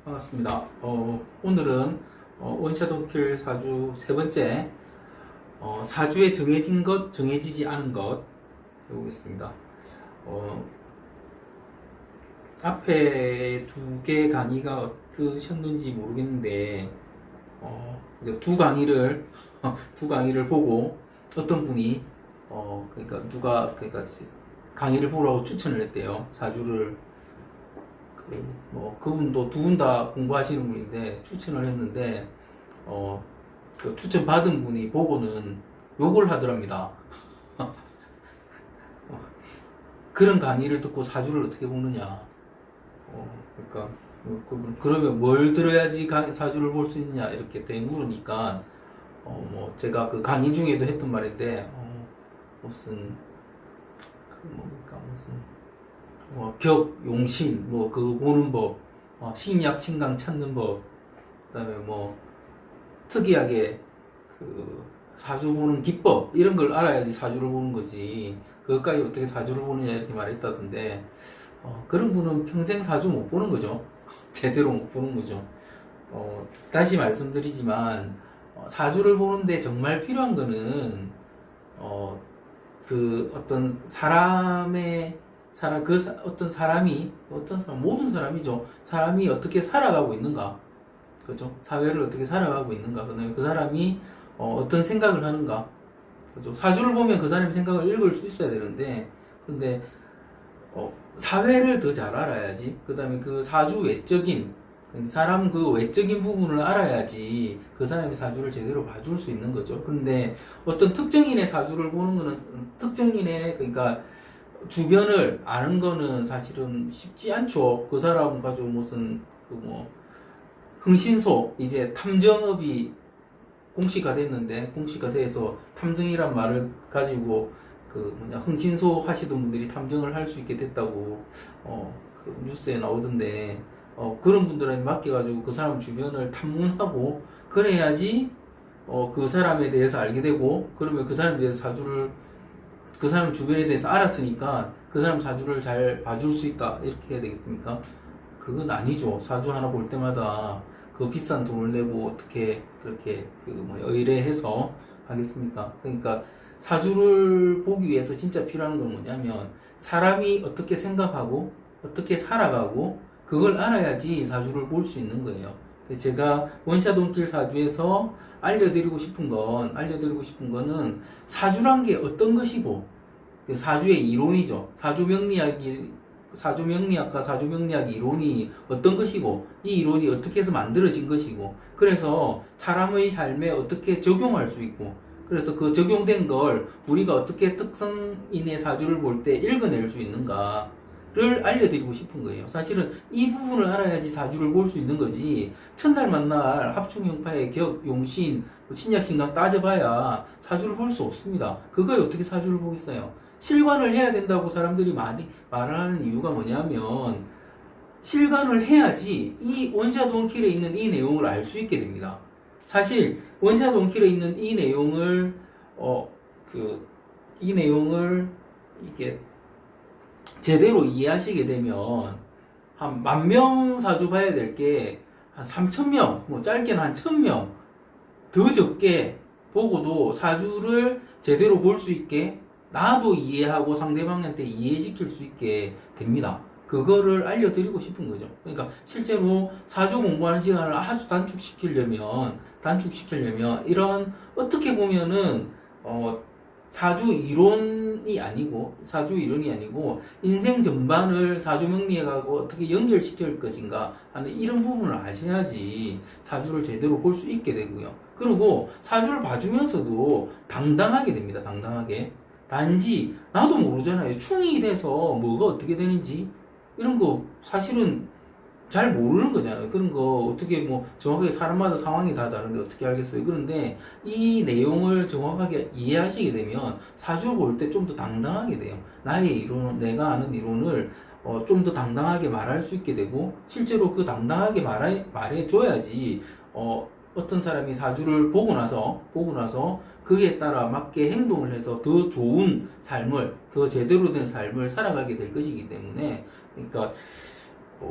반갑습니다. 오늘은 원샷원킬 사주 세 번째, 사주에 정해진 것, 정해지지 않은 것 해보겠습니다. 앞에 두 개 강의가 어떠셨는지 모르겠는데, 두 강의를 두 강의를 보고 어떤 분이 그러니까 강의를 보라고 추천을 했대요. 사주를 그분도 두 분 다 공부하시는 분인데 추천을 했는데 그 추천 받은 분이 보고는 욕을 하더랍니다. 그런 강의를 듣고 사주를 어떻게 보느냐. 그러니까 그러면 뭘 들어야지 사주를 볼 수 있느냐 이렇게 물으니까 제가 그 강의 중에도 했던 말인데 무슨 격, 용신, 그거 보는 법, 식약, 신강 찾는 법, 그 다음에 특이하게 사주 보는 기법, 이런 걸 알아야지 사주를 보는 거지. 그것까지 어떻게 사주를 보느냐, 이렇게 말했다던데, 그런 분은 평생 사주 못 보는 거죠. 제대로 못 보는 거죠. 다시 말씀드리지만, 사주를 보는데 정말 필요한 거는, 어떤 어떤 사람이, 모든 사람이죠. 사람이 어떻게 살아가고 있는가. 그죠? 사회를 어떻게 살아가고 있는가. 그 다음에 그 사람이, 어떤 생각을 하는가. 그죠? 사주를 보면 그 사람의 생각을 읽을 수 있어야 되는데, 근데, 사회를 더 잘 알아야지. 그 다음에 그 사주 외적인, 사람 그 외적인 부분을 알아야지 그 사람의 사주를 제대로 봐줄 수 있는 거죠. 그런데 어떤 특정인의 사주를 보는 거는, 그러니까 주변을 아는 거는 사실은 쉽지 않죠. 그 사람 가지고 무슨 흥신소 이제 탐정업이 공시가 돼서 탐정이란 말을 가지고 흥신소 하시던 분들이 탐정을 할 수 있게 됐다고 그 뉴스에 나오던데 그런 분들한테 맡겨가지고 그 사람 주변을 탐문하고 그래야지 그 사람에 대해서 알게 되고 그러면 그 사람에 대해서 그 사람 주변에 대해서 알았으니까 그 사람 사주를 잘 봐줄 수 있다 이렇게 해야 되겠습니까? 그건 아니죠. 사주 하나 볼 때마다 그 비싼 돈을 내고 어떻게 그렇게 의뢰해서 하겠습니까? 그러니까 사주를 보기 위해서 진짜 필요한 건 뭐냐면 사람이 어떻게 생각하고 어떻게 살아가고 그걸 알아야지 사주를 볼 수 있는 거예요. 제가 원샷원킬 사주에서 알려드리고 싶은 거는 사주란 게 어떤 것이고 사주의 이론이죠. 사주명리학과 사주명리학 이론이 어떤 것이고 이 이론이 어떻게 해서 만들어진 것이고 그래서 사람의 삶에 어떻게 적용할 수 있고 그래서 그 적용된 걸 우리가 어떻게 특성인의 사주를 볼 때 읽어낼 수 있는가를 알려드리고 싶은 거예요. 사실은 이 부분을 알아야지 사주를 볼 수 있는 거지 첫날 만날 합충형파의 격, 용신, 신약신강 따져봐야 사주를 볼 수 없습니다. 그거에 어떻게 사주를 보겠어요? 실관을 해야 된다고 사람들이 말을 하는 이유가 뭐냐면 실관을 해야지 이 원샷 원킬에 있는 이 내용을 알 수 있게 됩니다. 사실 원샷 원킬에 있는 이 내용을 이게 제대로 이해하시게 되면 한 10,000명 사주 봐야 될 게 한 3,000명, 짧게는 한 1,000명 더 적게 보고도 사주를 제대로 볼 수 있게 나도 이해하고 상대방한테 이해시킬 수 있게 됩니다. 그거를 알려드리고 싶은 거죠. 그러니까 실제로 사주 공부하는 시간을 아주 단축시키려면 이런 어떻게 보면은 사주 이론이 아니고 인생 전반을 사주 명리학하고 어떻게 연결시킬 것인가 하는 이런 부분을 아셔야지 사주를 제대로 볼 수 있게 되고요. 그리고 사주를 봐주면서도 당당하게 됩니다. 당당하게. 단지 나도 모르잖아요. 충이 돼서 뭐가 어떻게 되는지 이런 거 사실은 잘 모르는 거잖아요. 그런 거 어떻게 정확하게 사람마다 상황이 다 다른데 어떻게 알겠어요. 그런데 이 내용을 정확하게 이해하시게 되면 사주 볼 때 좀 더 당당하게 돼요. 나의 이론, 내가 아는 이론을 좀 더 당당하게 말할 수 있게 되고 실제로 그 당당하게 말해줘야지 어떤 사람이 사주를 보고 나서 그에 따라 맞게 행동을 해서 더 좋은 삶을, 더 제대로 된 삶을 살아가게 될 것이기 때문에, 그러니까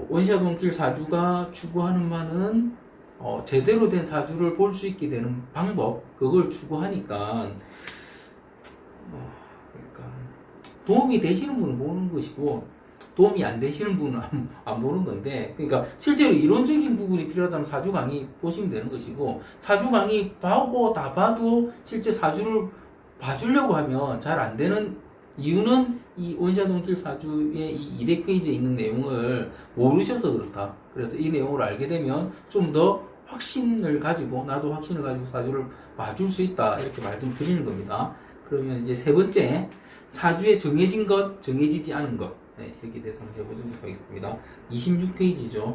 원샷 원킬 사주가 추구하는 바는 제대로 된 사주를 볼 수 있게 되는 방법, 그걸 추구하니까 그러니까 도움이 되시는 분은 보는 것이고 도움이 안 되시는 분은 안 보는 건데, 그러니까 실제로 이론적인 부분이 필요하다면 사주 강의 보시면 되는 것이고, 사주 강의 보고 다 봐도 실제 사주를 봐주려고 하면 잘 안 되는 이유는 이 원샷 원킬 사주의 이 200페이지에 있는 내용을 모르셔서 그렇다. 그래서 이 내용을 알게 되면 좀 더 확신을 가지고, 나도 확신을 가지고 사주를 봐줄 수 있다, 이렇게 말씀드리는 겁니다. 그러면 이제 세 번째, 사주에 정해진 것, 정해지지 않은 것, 네, 이렇게 대해서 해보도록 하겠습니다. 26페이지죠.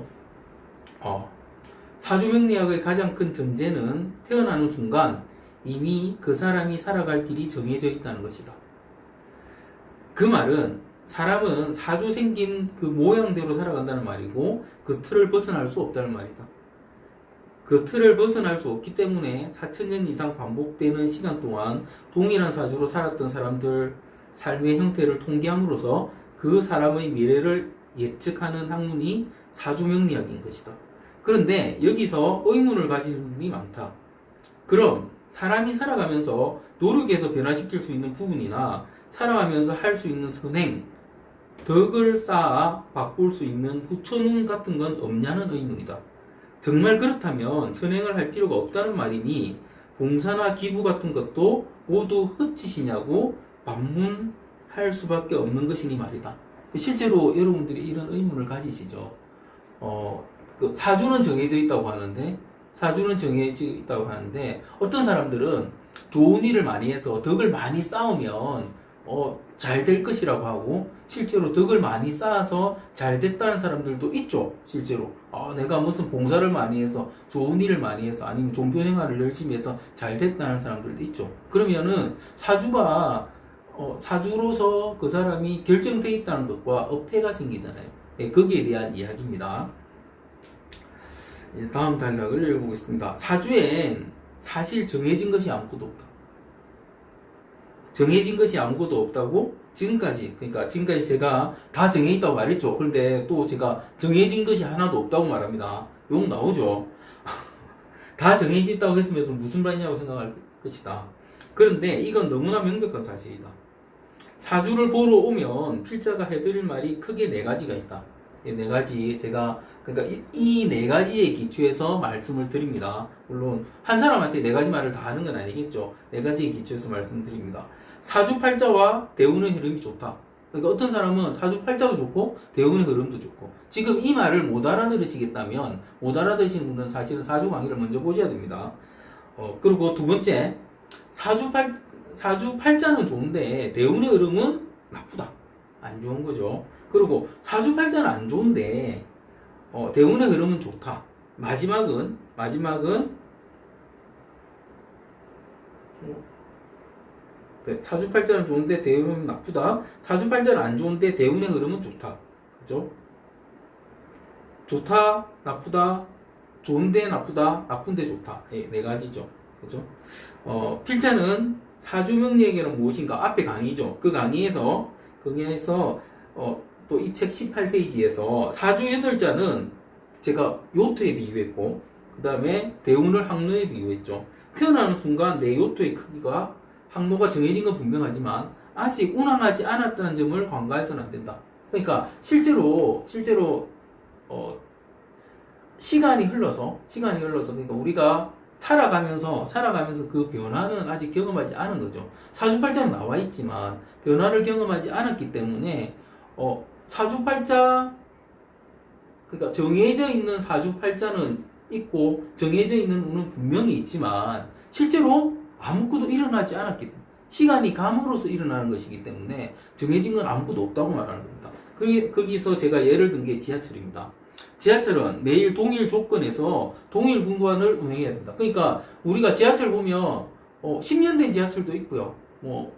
사주 명리학의 가장 큰 전제는 태어나는 순간 이미 그 사람이 살아갈 길이 정해져 있다는 것이다. 그 말은 사람은 사주 생긴 그 모양대로 살아간다는 말이고, 그 틀을 벗어날 수 없다는 말이다. 그 틀을 벗어날 수 없기 때문에 4000년 이상 반복되는 시간 동안 동일한 사주로 살았던 사람들 삶의 형태를 통계함으로써 그 사람의 미래를 예측하는 학문이 사주명리학인 것이다. 그런데 여기서 의문을 가지는 분이 많다. 그럼 사람이 살아가면서 노력해서 변화시킬 수 있는 부분이나 살아가면서 할 수 있는 선행, 덕을 쌓아 바꿀 수 있는 후천운 같은 건 없냐는 의문이다. 정말 그렇다면 선행을 할 필요가 없다는 말이니 봉사나 기부 같은 것도 모두 헛짓이냐고 반문할 수밖에 없는 것이니 말이다. 실제로 여러분들이 이런 의문을 가지시죠. 그 사주는 정해져 있다고 하는데, 어떤 사람들은 좋은 일을 많이 해서 덕을 많이 쌓으면 잘 될 것이라고 하고, 실제로 덕을 많이 쌓아서 잘 됐다는 사람들도 있죠. 실제로 내가 무슨 봉사를 많이 해서, 좋은 일을 많이 해서, 아니면 종교 생활을 열심히 해서 잘 됐다는 사람들도 있죠. 그러면은 사주가 사주로서 그 사람이 결정되어 있다는 것과 어폐가 생기잖아요. 예, 거기에 대한 이야기입니다. 이제 다음 단락을 읽어보겠습니다. 사주엔 사실 정해진 것이 아무것도 없다. 정해진 것이 아무것도 없다고 지금까지 제가 다 정해있다고 말했죠. 그런데 또 제가 정해진 것이 하나도 없다고 말합니다. 욕 나오죠. 다 정해져 있다고 했으면서 무슨 말이냐고 생각할 것이다. 그런데 이건 너무나 명백한 사실이다. 사주를 보러 오면 필자가 해드릴 말이 크게 네 가지가 있다. 이 네 가지, 제가 이 네 가지에 기초해서 말씀을 드립니다. 물론 한 사람한테 네 가지 말을 다 하는 건 아니겠죠. 네 가지에 기초해서 말씀드립니다. 사주팔자와 대운의 흐름이 좋다. 그러니까 어떤 사람은 사주팔자도 좋고 대운의 흐름도 좋고, 지금 이 말을 못 알아들으시겠다면, 못 알아들으시는 분들은 사실은 사주 강의를 먼저 보셔야 됩니다. 그리고 두 번째, 사주팔자는 좋은데 대운의 흐름은 나쁘다, 안 좋은 거죠. 그리고 사주팔자는 안 좋은데 대운의 흐름은 좋다. 마지막은 사주팔자는 좋은데 대운의 흐름은 나쁘다. 사주팔자는 안 좋은데 대운의 흐름은 좋다. 그죠? 좋다, 나쁘다, 좋은데 나쁘다, 나쁜데 좋다. 예, 네 가지죠. 그죠? 필자는 사주명리에게는 무엇인가? 앞에 강의죠. 그 강의에서 또 이 책 18페이지에서 사주 8자는 제가 요트에 비유했고, 그 다음에 대운을 항로에 비유했죠. 태어나는 순간 내 요트의 크기가, 항로가 정해진 건 분명하지만 아직 운항하지 않았다는 점을 간과해서는 안 된다. 그러니까 실제로 시간이 흘러서 그러니까 우리가 살아가면서 그 변화는 아직 경험하지 않은 거죠. 사주팔자는 나와 있지만 변화를 경험하지 않았기 때문에 사주팔자, 그러니까 정해져 있는 사주팔자는 있고 정해져 있는 운은 분명히 있지만 실제로 아무것도 일어나지 않았기 때문에, 시간이 감으로써 일어나는 것이기 때문에 정해진 건 아무것도 없다고 말하는 겁니다. 거기서 제가 예를 든 게 지하철입니다. 지하철은 매일 동일 조건에서 동일 공간을 운행해야 된다. 그러니까 우리가 지하철 보면 10년 된 지하철도 있고요.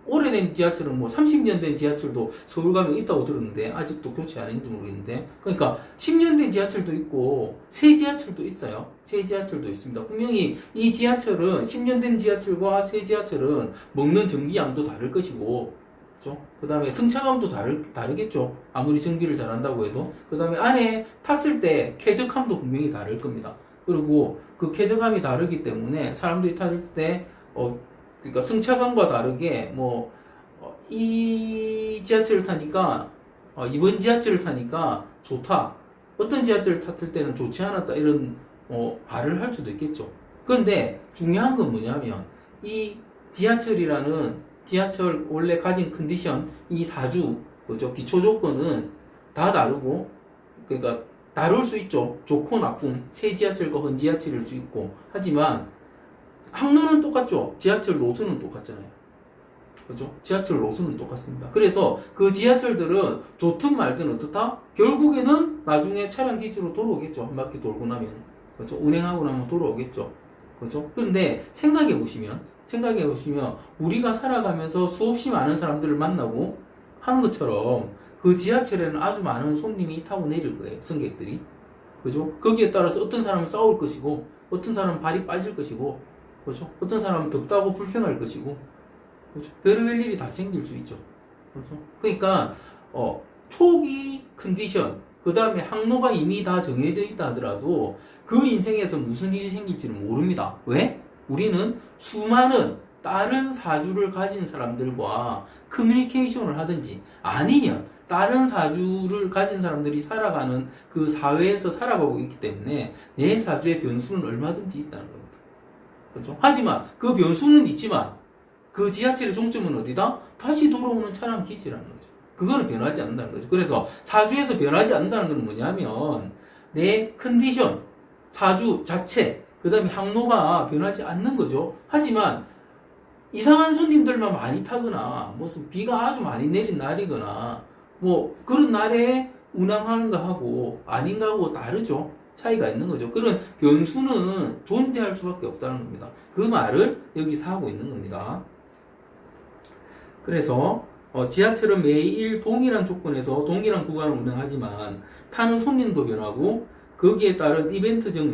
오래된 지하철은 30년 된 지하철도 서울 가면 있다고 들었는데 아직도 교체 안 했는지 모르겠는데, 그러니까 10년 된 지하철도 있고 새 지하철도 있어요. 새 지하철도 있습니다. 분명히 이 지하철은 10년 된 지하철과 새 지하철은 먹는 전기양도 다를 것이고 그죠? 그 다음에 승차감도 다르겠죠. 아무리 정비를 잘한다고 해도. 그 다음에 안에 탔을 때 쾌적함도 분명히 다를 겁니다. 그리고 그 쾌적함이 다르기 때문에 사람들이 탔을 때, 그러니까 승차감과 다르게, 이 지하철을 타니까, 이번 지하철을 타니까 좋다. 어떤 지하철을 탔을 때는 좋지 않았다. 이런, 말을 할 수도 있겠죠. 그런데 중요한 건 뭐냐면, 이 지하철 원래 가진 컨디션, 이 사주, 그죠? 기초 조건은 다 다르고, 그러니까 다를 수 있죠. 좋고 나쁨, 새 지하철과 헌 지하철일 수 있고. 하지만 항로는 똑같죠. 지하철 노선은 똑같잖아요. 그죠? 지하철 노선은 똑같습니다. 그래서 그 지하철들은 좋든 말든 어떻다? 결국에는 나중에 차량 기지로 돌아오겠죠. 한 바퀴 돌고 나면. 그죠? 운행하고 나면 돌아오겠죠. 그죠? 그런데 생각해 보시면 우리가 살아가면서 수없이 많은 사람들을 만나고 하는 것처럼 그 지하철에는 아주 많은 손님이 타고 내릴 거예요. 승객들이. 그죠? 거기에 따라서 어떤 사람은 싸울 것이고, 어떤 사람은 발이 빠질 것이고, 그죠? 어떤 사람은 덥다고 불평할 것이고, 그죠? 별의별 일이 다 생길 수 있죠. 그죠? 그러니까, 초기 컨디션, 그 다음에 항로가 이미 다 정해져 있다 하더라도 그 인생에서 무슨 일이 생길지는 모릅니다. 왜? 우리는 수많은 다른 사주를 가진 사람들과 커뮤니케이션을 하든지 아니면 다른 사주를 가진 사람들이 살아가는 그 사회에서 살아가고 있기 때문에 내 사주의 변수는 얼마든지 있다는 겁니다. 그렇죠? 하지만 그 변수는 있지만 그 지하철의 종점은 어디다? 다시 돌아오는 차량 기지라는 거죠. 그거는 변하지 않는다는 거죠. 그래서 사주에서 변하지 않는다는 건 뭐냐면 내 컨디션, 사주 자체, 그 다음에 항로가 변하지 않는 거죠. 하지만 이상한 손님들만 많이 타거나 무슨 비가 아주 많이 내린 날이거나 그런 날에 운항하는 거하고 아닌 거하고 다르죠. 차이가 있는 거죠. 그런 변수는 존재할 수밖에 없다는 겁니다. 그 말을 여기서 하고 있는 겁니다. 그래서 지하철은 매일 동일한 조건에서 동일한 구간을 운행하지만 타는 손님도 변하고 거기에 따른 이벤트적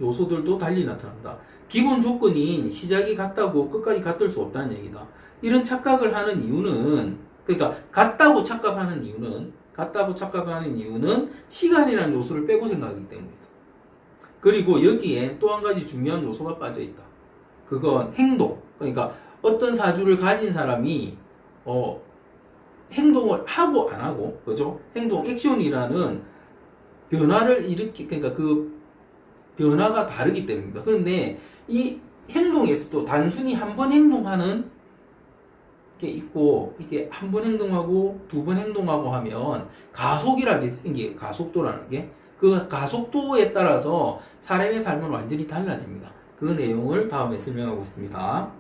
요소들도 달리 나타난다. 기본 조건인 시작이 같다고 끝까지 같을 수 없다는 얘기다. 이런 착각을 하는 이유는, 그러니까 같다고 착각하는 이유는 시간이라는 요소를 빼고 생각하기 때문이다. 그리고 여기에 또 한 가지 중요한 요소가 빠져 있다. 그건 행동. 그러니까 어떤 사주를 가진 사람이 행동을 하고 안 하고, 그죠? 행동, 액션이라는 변화를 그러니까 그 변화가 다르기 때문입니다. 그런데 이 행동에서도 단순히 한 번 행동하는 게 있고, 이게 한 번 행동하고 두 번 행동하고 하면 가속이라는 게 생겨요. 가속도라는 게. 그 가속도에 따라서 사람의 삶은 완전히 달라집니다. 그 내용을 다음에 설명하고 있습니다.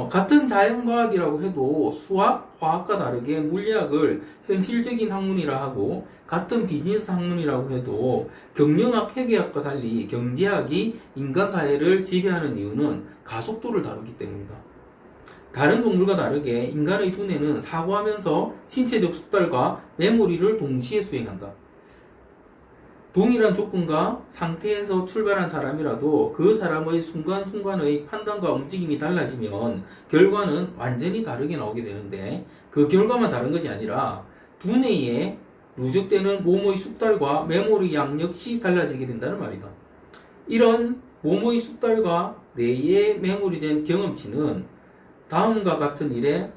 같은 자연과학이라고 해도 수학, 화학과 다르게 물리학을 현실적인 학문이라 하고 같은 비즈니스 학문이라고 해도 경영학, 회계학과 달리 경제학이 인간 사회를 지배하는 이유는 가속도를 다루기 때문이다. 다른 동물과 다르게 인간의 두뇌는 사고하면서 신체적 숙달과 메모리를 동시에 수행한다. 동일한 조건과 상태에서 출발한 사람이라도 그 사람의 순간순간의 판단과 움직임이 달라지면 결과는 완전히 다르게 나오게 되는데 그 결과만 다른 것이 아니라 두뇌에 누적되는 몸의 숙달과 메모리 양 역시 달라지게 된다는 말이다. 이런 몸의 숙달과 뇌에 메모리된 경험치는 다음과 같은 일을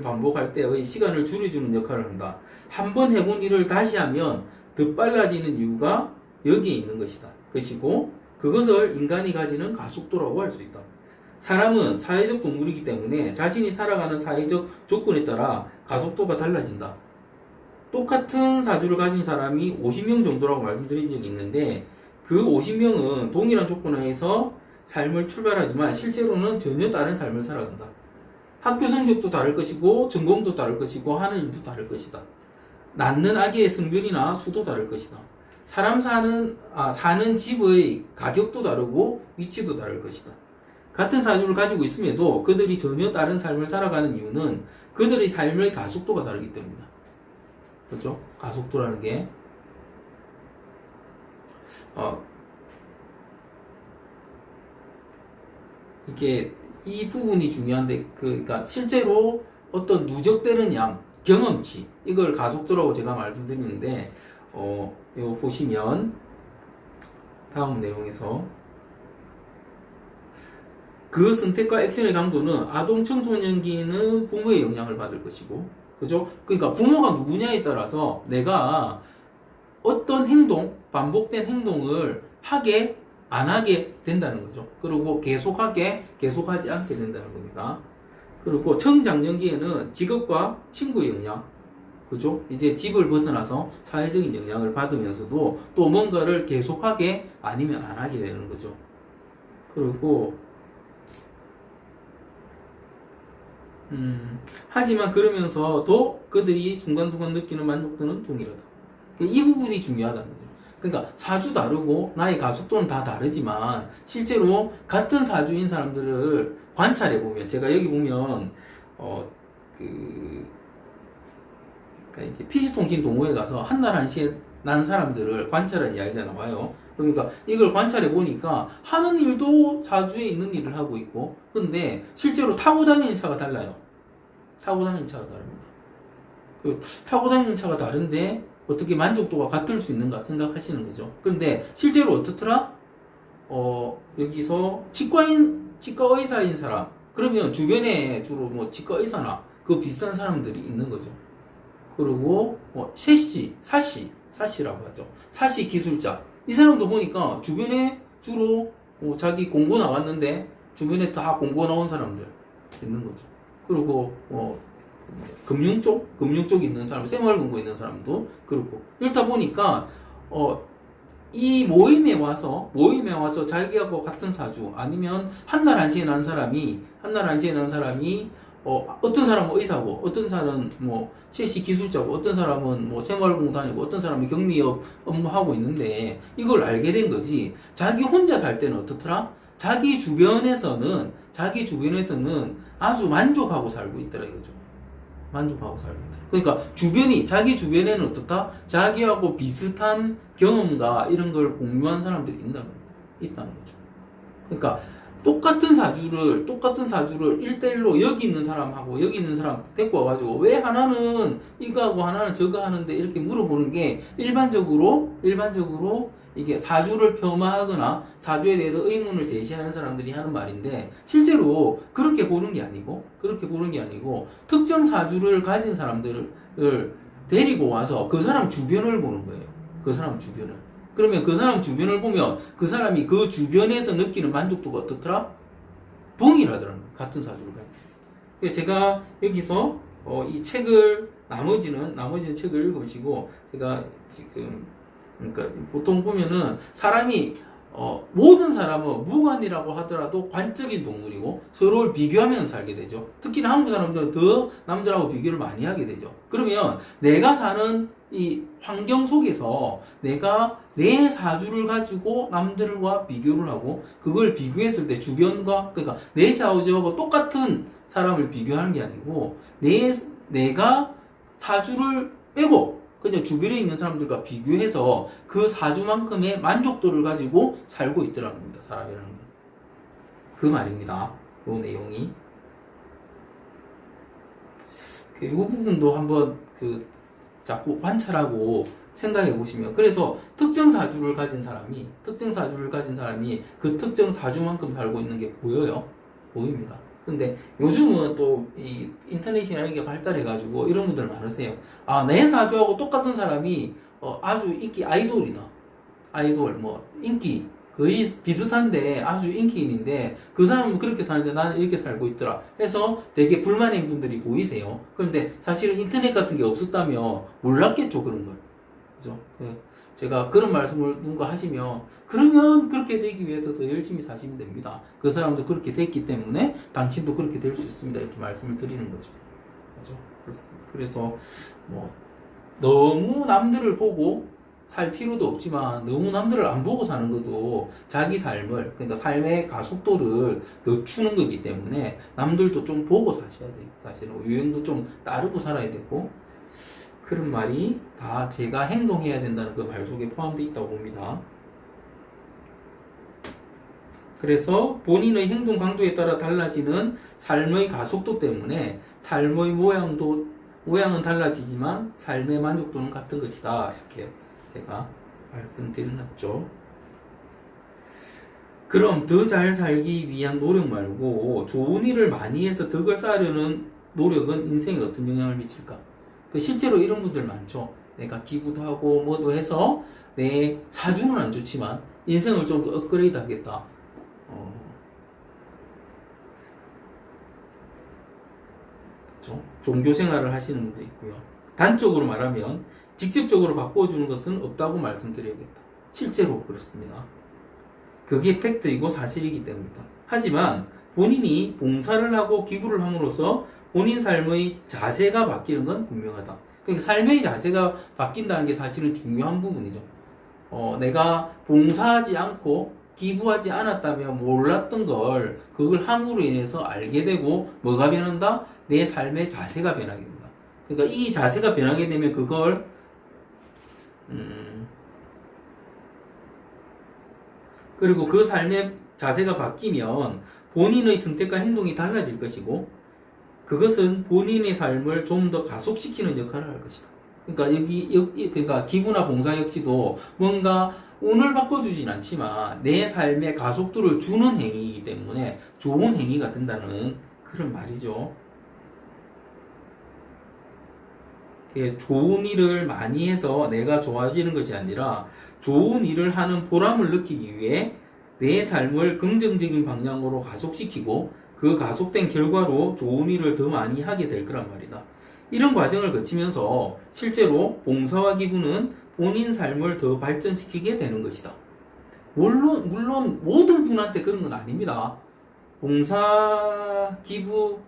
반복할 때의 시간을 줄여주는 역할을 한다. 한 번 해본 일을 다시 하면 더 빨라지는 이유가 여기에 있는 것이고 그것을 인간이 가지는 가속도라고 할 수 있다. 사람은 사회적 동물이기 때문에 자신이 살아가는 사회적 조건에 따라 가속도가 달라진다. 똑같은 사주를 가진 사람이 50명 정도라고 말씀드린 적이 있는데 그 50명은 동일한 조건 하에서 삶을 출발하지만 실제로는 전혀 다른 삶을 살아간다. 학교 성적도 다를 것이고 전공도 다를 것이고 하는 일도 다를 것이다. 낳는 아기의 성별이나 수도 다를 것이다. 사람 사는 집의 가격도 다르고 위치도 다를 것이다. 같은 사주를 가지고 있음에도 그들이 전혀 다른 삶을 살아가는 이유는 그들의 삶의 가속도가 다르기 때문이다. 그렇죠? 가속도라는 게 이게 이 부분이 중요한데 그러니까 실제로 어떤 누적되는 양, 경험치, 이걸 가속도라고 제가 말씀드리는데, 이거 보시면, 다음 내용에서, 그 선택과 액션의 강도는 아동 청소년기는 부모의 영향을 받을 것이고, 그죠? 그러니까 부모가 누구냐에 따라서 내가 어떤 행동, 반복된 행동을 하게, 안 하게 된다는 거죠. 그리고 계속하게, 계속하지 않게 된다는 겁니다. 그리고 청장년기에는 직업과 친구의 영향, 그죠? 이제 집을 벗어나서 사회적인 영향을 받으면서도 또 뭔가를 계속하게 아니면 안 하게 되는 거죠. 그리고 하지만 그러면서도 그들이 순간순간 느끼는 만족도는 동일하다. 이 부분이 중요하다는 거죠. 그러니까 사주 다르고 나의 가속도는 다 다르지만 실제로 같은 사주인 사람들을 관찰해 보면, 제가 여기 보면 그러니까 이제 피시통 긴 동호회 가서 한날 한시에 난 사람들을 관찰한 이야기가 나와요. 그러니까 이걸 관찰해 보니까 하는 일도 사주에 있는 일을 하고 있고, 근데 실제로 타고 다니는 차가 달라요. 타고 다니는 차가 다릅니다. 타고 다니는 차가 다른데 어떻게 만족도가 같을 수 있는가 생각하시는 거죠. 그런데 실제로 어떻더라? 여기서 치과 의사인 사람, 그러면 주변에 주로 뭐 치과 의사나 그 비슷한 사람들이 있는 거죠. 그리고 사시라고 하죠. 사시 기술자. 이 사람도 보니까 주변에 주로 자기 공고 나왔는데 주변에 다 공고 나온 사람들 있는 거죠. 그리고 금융 쪽에 있는 사람, 생활공고 있는 사람도 그렇고, 이렇다 보니까 이 모임에 와서 자기하고 같은 사주, 아니면 한날 한시에 난 사람이 어떤 사람은 의사고, 어떤 사람은 뭐 최씨 기술자고, 어떤 사람은 뭐 생활공고 다니고, 어떤 사람은 격리업 업무하고 있는데 이걸 알게 된 거지. 자기 혼자 살 때는 어떻더라? 자기 주변에서는 아주 만족하고 살고 있더라 이거죠. 만족하고 살고 있더라. 그러니까 자기 주변에는 어떻다? 자기하고 비슷한 경험과 이런 걸 공유한 사람들이 있다는 거죠. 그러니까 똑같은 사주를 1대1로 여기 있는 사람하고 여기 있는 사람 데리고 와가지고 왜 하나는 이거하고 하나는 저거 하는데 이렇게 물어보는 게 일반적으로 이게 사주를 폄하하거나 사주에 대해서 의문을 제시하는 사람들이 하는 말인데, 실제로 그렇게 보는 게 아니고 특정 사주를 가진 사람들을 데리고 와서 그 사람 주변을 보는 거예요. 그 사람 주변을. 그러면 그 사람 주변을 보면 그 사람이 그 주변에서 느끼는 만족도가 어떻더라? 동일하더라고요. 같은 사주를 가지고. 그래서 제가 여기서 이 책을 나머지는 책을 읽으시고, 제가 지금 그러니까 보통 보면은 사람이 모든 사람은 무관이라고 하더라도 관적인 동물이고 서로를 비교하면서 살게 되죠. 특히나 한국 사람들은 더 남들하고 비교를 많이 하게 되죠. 그러면 내가 사는 이 환경 속에서 내가 내 사주를 가지고 남들과 비교를 하고, 그걸 비교했을 때 주변과, 그러니까 내 사주하고 똑같은 사람을 비교하는 게 아니고 내가 사주를 빼고 그냥 주변에 있는 사람들과 비교해서 그 사주만큼의 만족도를 가지고 살고 있더라는 겁니다. 사람이라는 건. 그 말입니다. 이 내용이. 이 부분도 한번 자꾸 관찰하고 생각해 보시면, 그래서 특정 사주를 가진 사람이 그 특정 사주만큼 살고 있는 게 보입니다. 근데 요즘은 또 이 인터넷이나 이런 게 발달해가지고 이런 분들 많으세요. 내 사주하고 똑같은 사람이 아주 인기 아이돌 뭐 인기 거의 비슷한데 아주 인기인인데 그 사람은 그렇게 사는데 나는 이렇게 살고 있더라 해서 되게 불만인 분들이 보이세요. 그런데 사실은 인터넷 같은 게 없었다면 몰랐겠죠, 그런 걸. 그죠? 제가 그런 말씀을 누군가 하시면, 그러면 그렇게 되기 위해서 더 열심히 사시면 됩니다. 그 사람도 그렇게 됐기 때문에 당신도 그렇게 될 수 있습니다. 이렇게 말씀을 드리는 거죠. 그죠? 그렇습니다. 그래서 뭐 너무 남들을 보고 살 필요도 없지만 너무 남들을 안 보고 사는 것도 자기 삶을, 그러니까 삶의 가속도를 늦추는 거기 때문에 남들도 좀 보고 사셔야 돼요. 사실은 유행도 좀 따르고 살아야 되고, 그런 말이 다 제가 행동해야 된다는 그 말 속에 포함되어 있다고 봅니다. 그래서 본인의 행동 강도에 따라 달라지는 삶의 가속도 때문에 삶의 모양은 달라지지만 삶의 만족도는 같은 것이다. 이렇게 제가 말씀드렸죠. 그럼 더 잘 살기 위한 노력 말고 좋은 일을 많이 해서 덕을 쌓으려는 노력은 인생에 어떤 영향을 미칠까? 실제로 이런 분들 많죠. 내가 기부도 하고 뭐도 해서 내 사주는 안 좋지만 인생을 좀 더 업그레이드 하겠다. 그렇죠? 종교 생활을 하시는 분도 있고요. 단적으로 말하면 직접적으로 바꿔주는 것은 없다고 말씀드려야겠다. 실제로 그렇습니다. 그게 팩트이고 사실이기 때문이다. 하지만 본인이 봉사를 하고 기부를 함으로써 본인 삶의 자세가 바뀌는 건 분명하다. 그러니까 삶의 자세가 바뀐다는 게 사실은 중요한 부분이죠. 내가 봉사하지 않고 기부하지 않았다면 몰랐던 걸 그걸 함으로 인해서 알게 되고 뭐가 변한다? 내 삶의 자세가 변하게 된다. 그러니까 이 자세가 변하게 되면 그걸 그리고 그 삶의 자세가 바뀌면 본인의 선택과 행동이 달라질 것이고 그것은 본인의 삶을 좀 더 가속시키는 역할을 할 것이다. 그러니까 그러니까 기부나 봉사 역시도 뭔가 운을 바꿔주진 않지만 내 삶의 가속도를 주는 행위이기 때문에 좋은 행위가 된다는 그런 말이죠. 좋은 일을 많이 해서 내가 좋아지는 것이 아니라 좋은 일을 하는 보람을 느끼기 위해 내 삶을 긍정적인 방향으로 가속시키고 그 가속된 결과로 좋은 일을 더 많이 하게 될 거란 말이다. 이런 과정을 거치면서 실제로 봉사와 기부는 본인 삶을 더 발전시키게 되는 것이다. 물론 모든 분한테 그런 건 아닙니다. 봉사, 기부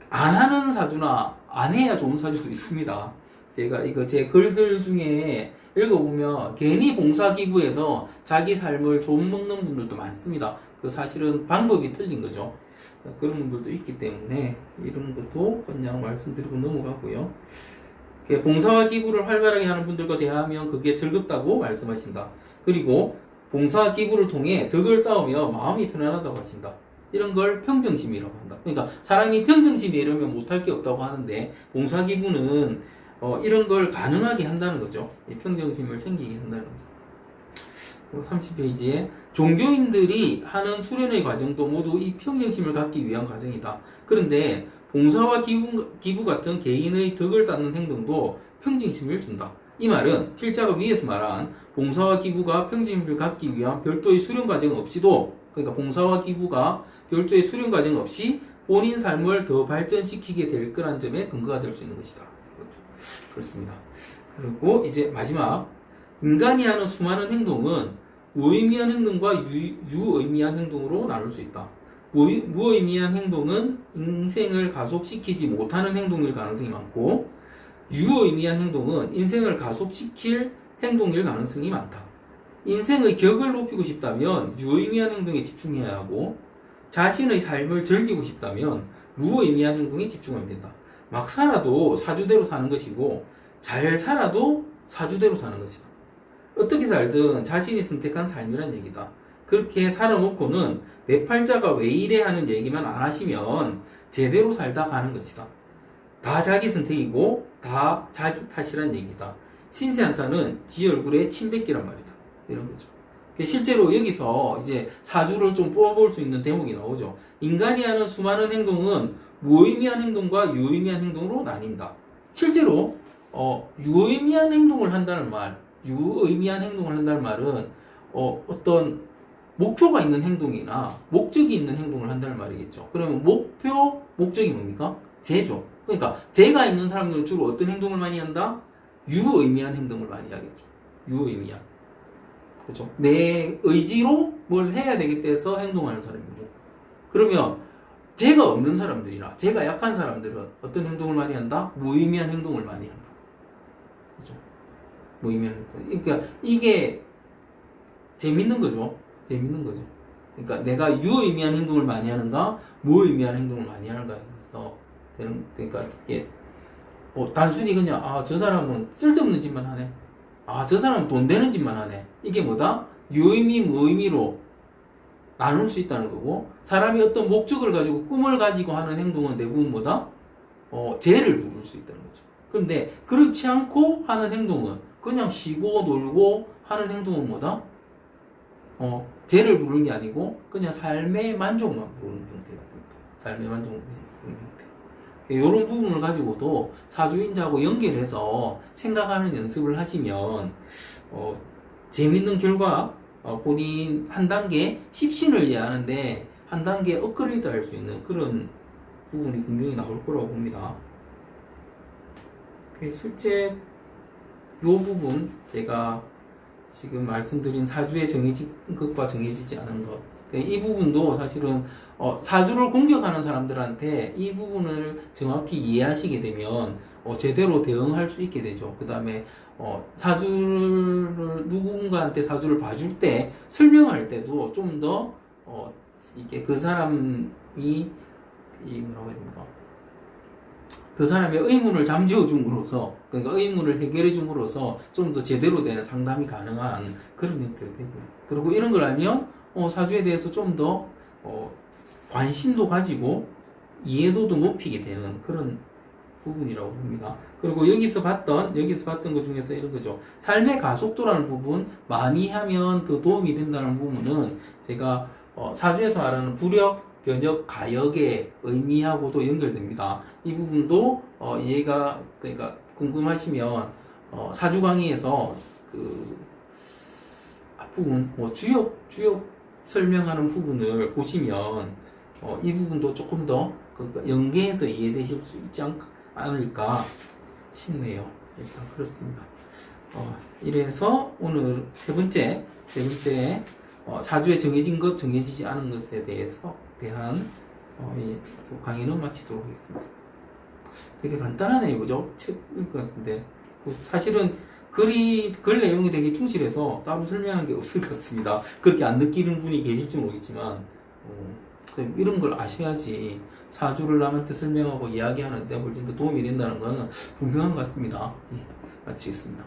안 하는 사주나 안 해야 좋은 사주도 있습니다. 제가 이거 제 글들 중에 읽어보면 괜히 봉사 기부해서 자기 삶을 좀 먹는 분들도 많습니다. 그 사실은 방법이 틀린 거죠. 그런 분들도 있기 때문에 이런 것도 그냥 말씀드리고 넘어가고요. 봉사와 기부를 활발하게 하는 분들과 대화하면 그게 즐겁다고 말씀하신다. 그리고 봉사와 기부를 통해 덕을 쌓으며 마음이 편안하다고 하신다. 이런 걸 평정심이라고 한다. 그러니까 사람이 평정심이 이러면 못할 게 없다고 하는데 봉사 기부는 이런 걸 가능하게 한다는 거죠. 평정심을 생기게 한다는 거죠. 30페이지에 종교인들이 하는 수련의 과정도 모두 이 평정심을 갖기 위한 과정이다. 그런데 봉사와 기부 같은 개인의 덕을 쌓는 행동도 평정심을 준다. 이 말은 필자가 위에서 말한 봉사와 기부가 평정심을 갖기 위한 별도의 수련 과정 없이도, 그러니까 봉사와 기부가 별도의 수련 과정 없이 본인 삶을 더 발전시키게 될 거란 점에 근거가 될 수 있는 것이다. 그렇습니다. 그리고 이제 마지막, 인간이 하는 수많은 행동은 무의미한 행동과 유의미한 행동으로 나눌 수 있다. 무의미한 행동은 인생을 가속시키지 못하는 행동일 가능성이 많고, 유의미한 행동은 인생을 가속시킬 행동일 가능성이 많다. 인생의 격을 높이고 싶다면 유의미한 행동에 집중해야 하고, 자신의 삶을 즐기고 싶다면 무의미한 행동에 집중하면 된다. 막 살아도 사주대로 사는 것이고, 잘 살아도 사주대로 사는 것이다. 어떻게 살든 자신이 선택한 삶이란 얘기다. 그렇게 살아놓고는 내 팔자가 왜 이래 하는 얘기만 안 하시면 제대로 살다 가는 것이다. 다 자기 선택이고 다 자기 탓이란 얘기다. 신세한타는 지 얼굴에 침 뱉기란 말이다. 이런 거죠. 실제로 여기서 이제 사주를 좀 뽑아볼 수 있는 대목이 나오죠. 인간이 하는 수많은 행동은 무의미한 행동과 유의미한 행동으로 나뉜다. 실제로 유의미한 행동을 한다는 말은 어떤 목표가 있는 행동이나 목적이 있는 행동을 한다는 말이겠죠. 그러면 목적이 뭡니까? 재죠. 그러니까 재가 있는 사람들은 주로 어떤 행동을 많이 한다? 유의미한 행동을 많이 하겠죠. 유의미한. 그렇죠. 내 의지로 뭘 해야 되겠다 해서 행동하는 사람이고. 그러면 재가 없는 사람들이나 재가 약한 사람들은 어떤 행동을 많이 한다? 무의미한 행동을 많이 한다. 그렇죠. 무의미한 행동. 그러니까 이게 재밌는 거죠. 그러니까 내가 유의미한 행동을 많이 하는가, 무의미한 행동을 많이 하는가에서 되는, 그러니까 이게 뭐 단순히 그냥 저 사람은 쓸데없는 짓만 하네. 저 사람은 돈 되는 짓만 하네. 이게 뭐다? 유의미 무의미로 나눌 수 있다는 거고, 사람이 어떤 목적을 가지고 꿈을 가지고 하는 행동은 대부분 뭐다? 죄를 부를 수 있다는 거죠. 그런데 그렇지 않고 하는 행동은 그냥 쉬고 놀고 하는 행동은 뭐다? 죄를 부르는 게 아니고 그냥 삶의 만족만 부르는 형태가 됩니다. 삶의 만족만 부르는 형태. 이런 부분을 가지고도 사주인자하고 연결해서 생각하는 연습을 하시면 재밌는 결과, 본인 한 단계 십신을 이해하는데 한 단계 업그레이드 할 수 있는 그런 부분이 분명히 나올 거라고 봅니다. 실제 이 부분 제가 지금 말씀드린 사주에 정해진 것과 정해지지 않은 것, 이 부분도 사실은 사주를 공격하는 사람들한테 이 부분을 정확히 이해하시게 되면 제대로 대응할 수 있게 되죠. 그 다음에 사주를 누군가한테 사주를 봐줄 때 설명할 때도 좀 더 이게 그 사람이 뭐라고 해야 됩니까? 그 사람의 의문을 잠재워 줌으로써, 그러니까 의문을 해결해 줌으로써 좀 더 제대로 된 상담이 가능한 그런 형태로 되고요. 그리고 이런 걸 알면 사주에 대해서 좀 더 관심도 가지고 이해도도 높이게 되는 그런 부분이라고 봅니다. 그리고 여기서 봤던 것 중에서 이런 거죠. 삶의 가속도라는 부분, 많이 하면 더 도움이 된다는 부분은 제가 사주에서 말하는 부력, 변역, 가역의 의미하고도 연결됩니다. 이 부분도 이해가, 그러니까 궁금하시면 사주 강의에서 그 앞부분 주역 설명하는 부분을 보시면 이 부분도 조금 더 연계해서 이해되실 수 있지 않을까 싶네요. 일단 그렇습니다. 이래서 오늘 세 번째 사주에 정해진 것, 정해지지 않은 것에 대한 이 강의는 마치도록 하겠습니다. 되게 간단하네요, 그죠? 책 읽을 것 같은데 사실은 글 내용이 되게 충실해서 따로 설명한 게 없을 것 같습니다. 그렇게 안 느끼는 분이 계실지 모르겠지만 이런 걸 아셔야지 사주를 남한테 설명하고 이야기하는데 훨씬 더 도움이 된다는 것은 분명한 것 같습니다. 예, 마치겠습니다.